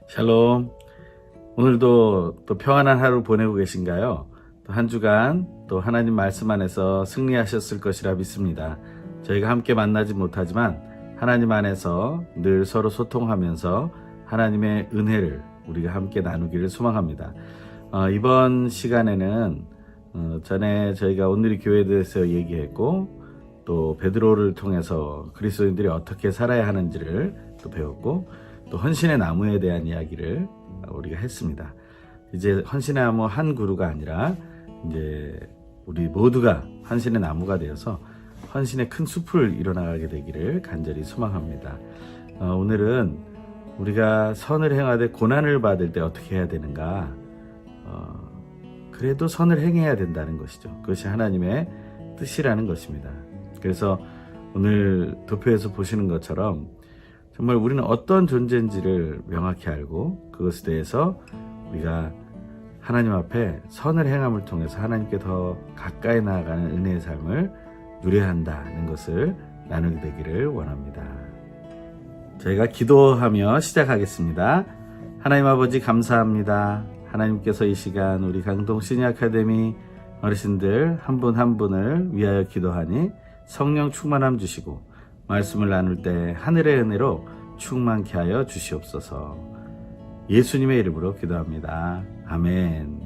샬롬. 오늘도 또 평안한 하루 보내고 계신가요? 또 한 주간 또 하나님 말씀 안에서 승리하셨을 것이라 믿습니다. 저희가 함께 만나지 못하지만 하나님 안에서 늘 서로 소통하면서 하나님의 은혜를 우리가 함께 나누기를 소망합니다. 이번 시간에는 전에 저희가 오늘의 교회에 대해서 얘기했고, 또 베드로를 통해서 그리스도인들이 어떻게 살아야 하는지를 또 배웠고, 또 헌신의 나무에 대한 이야기를 우리가 했습니다. 이제 헌신의 나무 한 그루가 아니라 이제 우리 모두가 헌신의 나무가 되어서 헌신의 큰 숲을 이뤄나가게 되기를 간절히 소망합니다. 오늘은 우리가 선을 행하되 고난을 받을 때 어떻게 해야 되는가, 그래도 선을 행해야 된다는 것이죠. 그것이 하나님의 뜻이라는 것입니다. 그래서 오늘 도표에서 보시는 것처럼 정말 우리는 어떤 존재인지를 명확히 알고, 그것에 대해서 우리가 하나님 앞에 선을 행함을 통해서 하나님께 더 가까이 나아가는 은혜의 삶을 누려야 한다는 것을 나누게 되기를 원합니다. 저희가 기도하며 시작하겠습니다. 하나님 아버지, 감사합니다. 하나님께서 이 시간 우리 강동 시니 아카데미 어르신들 한 분 한 분을 위하여 기도하니 성령 충만함 주시고, 말씀을 나눌 때 하늘의 은혜로 충만케 하여 주시옵소서. 예수님의 이름으로 기도합니다. 아멘.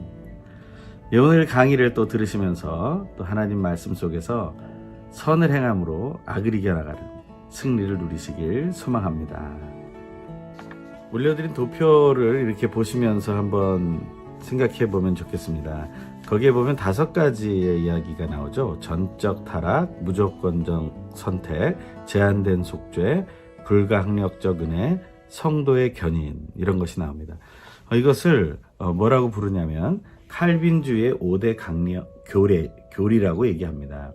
오늘 강의를 또 들으시면서 또 하나님 말씀 속에서 선을 행함으로 악을 이겨나가는 승리를 누리시길 소망합니다. 올려드린 도표를 이렇게 보시면서 한번 생각해 보면 좋겠습니다. 거기에 보면 5가지의 이야기가 나오죠. 전적 타락, 무조건적 선택, 제한된 속죄, 불가항력적 은혜, 성도의 견인, 이런 것이 나옵니다. 이것을 뭐라고 부르냐면 칼빈주의 5대 강력 교리라고 얘기합니다.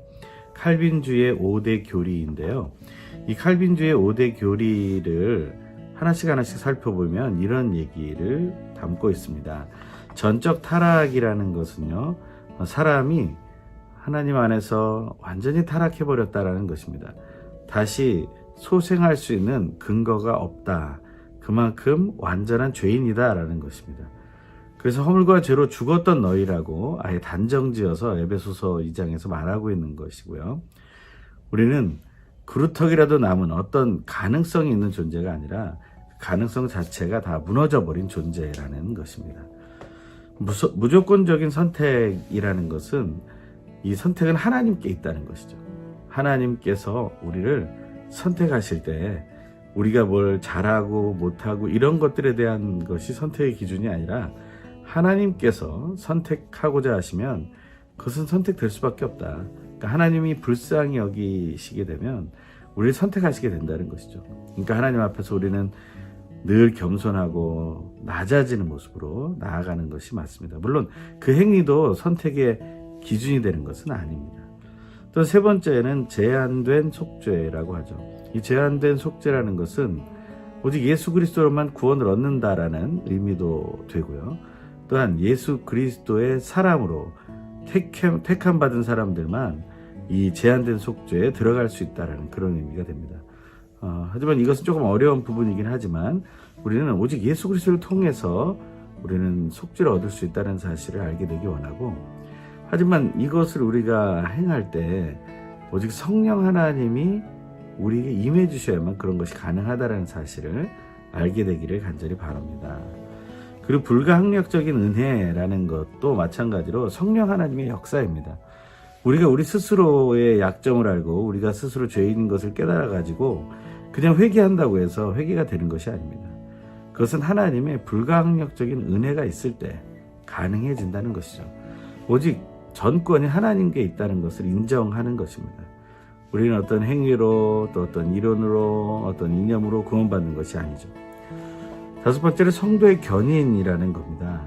칼빈주의 5대 교리인데요. 이 칼빈주의 5대 교리를 하나씩 살펴보면 이런 얘기를 담고 있습니다. 전적 타락이라는 것은요, 사람이 하나님 안에서 완전히 타락해버렸다라는 것입니다. 다시 소생할 수 있는 근거가 없다. 그만큼 완전한 죄인이다라는 것입니다. 그래서 허물과 죄로 죽었던 너희라고 아예 단정지어서 에베소서 2장에서 말하고 있는 것이고요. 우리는 그루터기라도 남은 어떤 가능성이 있는 존재가 아니라 가능성 자체가 다 무너져버린 존재라는 것입니다. 무조건적인 선택이라는 것은, 이 선택은 하나님께 있다는 것이죠. 하나님께서 우리를 선택하실 때 우리가 뭘 잘하고 못하고 이런 것들에 대한 것이 선택의 기준이 아니라, 하나님께서 선택하고자 하시면 그것은 선택될 수밖에 없다. 그러니까 하나님이 불쌍히 여기시게 되면 우리를 선택하시게 된다는 것이죠. 그러니까 하나님 앞에서 우리는 늘 겸손하고 낮아지는 모습으로 나아가는 것이 맞습니다. 물론 그 행위도 선택의 기준이 되는 것은 아닙니다. 또 세 번째는 제한된 속죄라고 하죠. 이 제한된 속죄라는 것은 오직 예수 그리스도로만 구원을 얻는다라는 의미도 되고요. 또한 예수 그리스도의 사람으로 택함 받은 사람들만 이 제한된 속죄에 들어갈 수 있다라는 그런 의미가 됩니다. 하지만 이것은 조금 어려운 부분이긴 하지만 우리는 오직 예수 그리스도를 통해서 우리는 속죄를 얻을 수 있다는 사실을 알게 되기 원하고, 하지만 이것을 우리가 행할 때 오직 성령 하나님이 우리에게 임해 주셔야만 그런 것이 가능하다는 사실을 알게 되기를 간절히 바랍니다. 그리고 불가항력적인 은혜라는 것도 마찬가지로 성령 하나님의 역사입니다. 우리가 우리 스스로의 약점을 알고 우리가 스스로 죄인인 것을 깨달아 가지고 그냥 회개한다고 해서 회개가 되는 것이 아닙니다. 그것은 하나님의 불가항력적인 은혜가 있을 때 가능해진다는 것이죠. 오직 전권이 하나님께 있다는 것을 인정하는 것입니다. 우리는 어떤 행위로, 또 어떤 이론으로, 어떤 이념으로 구원받는 것이 아니죠. 5번째는 성도의 견인이라는 겁니다.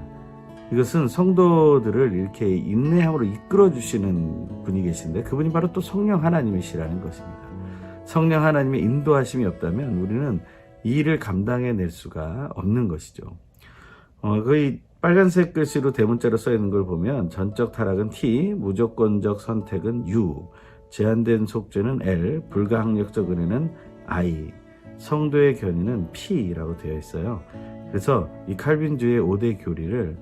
이것은 성도들을 이렇게 인내함으로 이끌어 주시는 분이 계신데, 그분이 바로 또 성령 하나님이시라는 것입니다. 성령 하나님의 인도하심이 없다면 우리는 이 일을 감당해낼 수가 없는 것이죠. 거의 빨간색 글씨로 대문자로 써 있는 걸 보면 전적 타락은 T, 무조건적 선택은 U, 제한된 속죄는 L, 불가항력적 은혜는 I, 성도의 견인은 P라고 되어 있어요. 그래서 이 칼빈주의 5대 교리를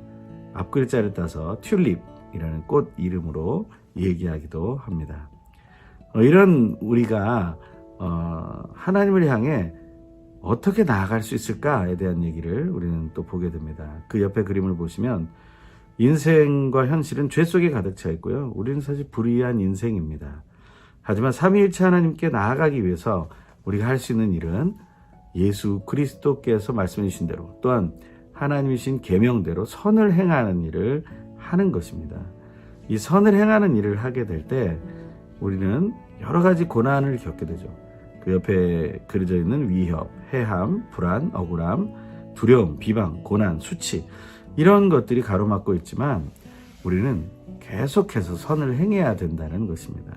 앞글자를 따서 튤립이라는 꽃 이름으로 얘기하기도 합니다. 이런 우리가 하나님을 향해 어떻게 나아갈 수 있을까에 대한 얘기를 우리는 또 보게 됩니다. 그 옆에 그림을 보시면 인생과 현실은 죄 속에 가득 차 있고요. 우리는 사실 불의한 인생입니다. 하지만 삼위일체 하나님께 나아가기 위해서 우리가 할 수 있는 일은 예수 그리스도께서 말씀해 주신 대로 또한 하나님이신 계명대로 선을 행하는 일을 하는 것입니다. 이 선을 행하는 일을 하게 될 때 우리는 여러 가지 고난을 겪게 되죠. 그 옆에 그려져 있는 위협, 해함, 불안, 억울함, 두려움, 비방, 고난, 수치 이런 것들이 가로막고 있지만 우리는 계속해서 선을 행해야 된다는 것입니다.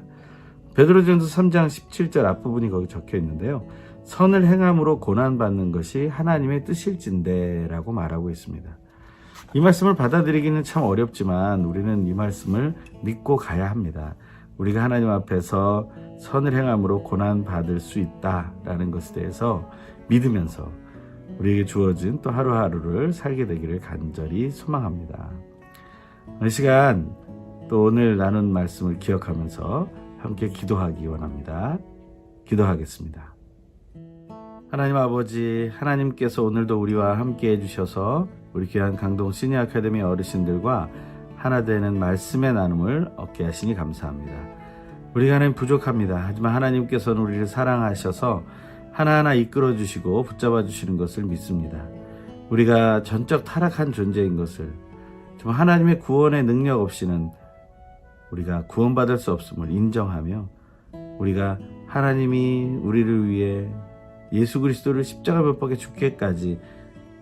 베드로전서 3장 17절 앞부분이 거기 적혀 있는데요. 선을 행함으로 고난받는 것이 하나님의 뜻일진데 라고 말하고 있습니다. 이 말씀을 받아들이기는 참 어렵지만 우리는 이 말씀을 믿고 가야 합니다. 우리가 하나님 앞에서 선을 행함으로 고난받을 수 있다라는 것에 대해서 믿으면서 우리에게 주어진 또 하루하루를 살게 되기를 간절히 소망합니다. 이 시간 또 오늘 나눈 말씀을 기억하면서 함께 기도하기 원합니다. 기도하겠습니다. 하나님 아버지, 하나님께서 오늘도 우리와 함께 해주셔서 우리 귀한 강동 시니어 아카데미 어르신들과 하나 되는 말씀의 나눔을 얻게 하시니 감사합니다. 우리가 하나님 부족합니다. 하지만 하나님께서는 우리를 사랑하셔서 하나하나 이끌어 주시고 붙잡아 주시는 것을 믿습니다. 우리가 전적 타락한 존재인 것을, 정말 하나님의 구원의 능력 없이는 우리가 구원받을 수 없음을 인정하며 우리가 하나님이 우리를 위해 예수 그리스도를 십자가 못 박에 죽기까지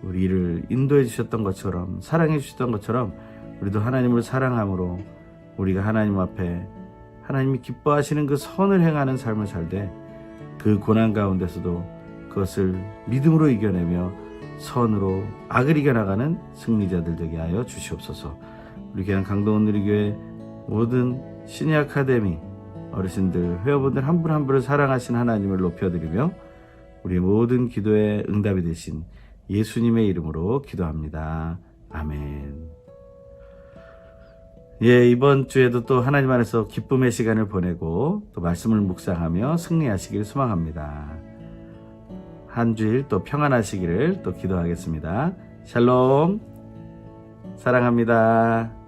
우리를 인도해 주셨던 것처럼 사랑해 주셨던 것처럼 우리도 하나님을 사랑함으로 우리가 하나님 앞에 하나님이 기뻐하시는 그 선을 행하는 삶을 살되 그 고난 가운데서도 그것을 믿음으로 이겨내며 선으로 악을 이겨나가는 승리자들 되게 하여 주시옵소서. 우리 귀한 강동원 누리교회 모든 시니어 아카데미 어르신들, 회원분들 한 분 한 분을 사랑하신 하나님을 높여드리며 우리의 모든 기도에 응답이 되신 예수님의 이름으로 기도합니다. 아멘. 예, 이번 주에도 또 하나님 안에서 기쁨의 시간을 보내고 또 말씀을 묵상하며 승리하시길 소망합니다. 한 주일 또 평안하시기를 또 기도하겠습니다. 샬롬. 사랑합니다.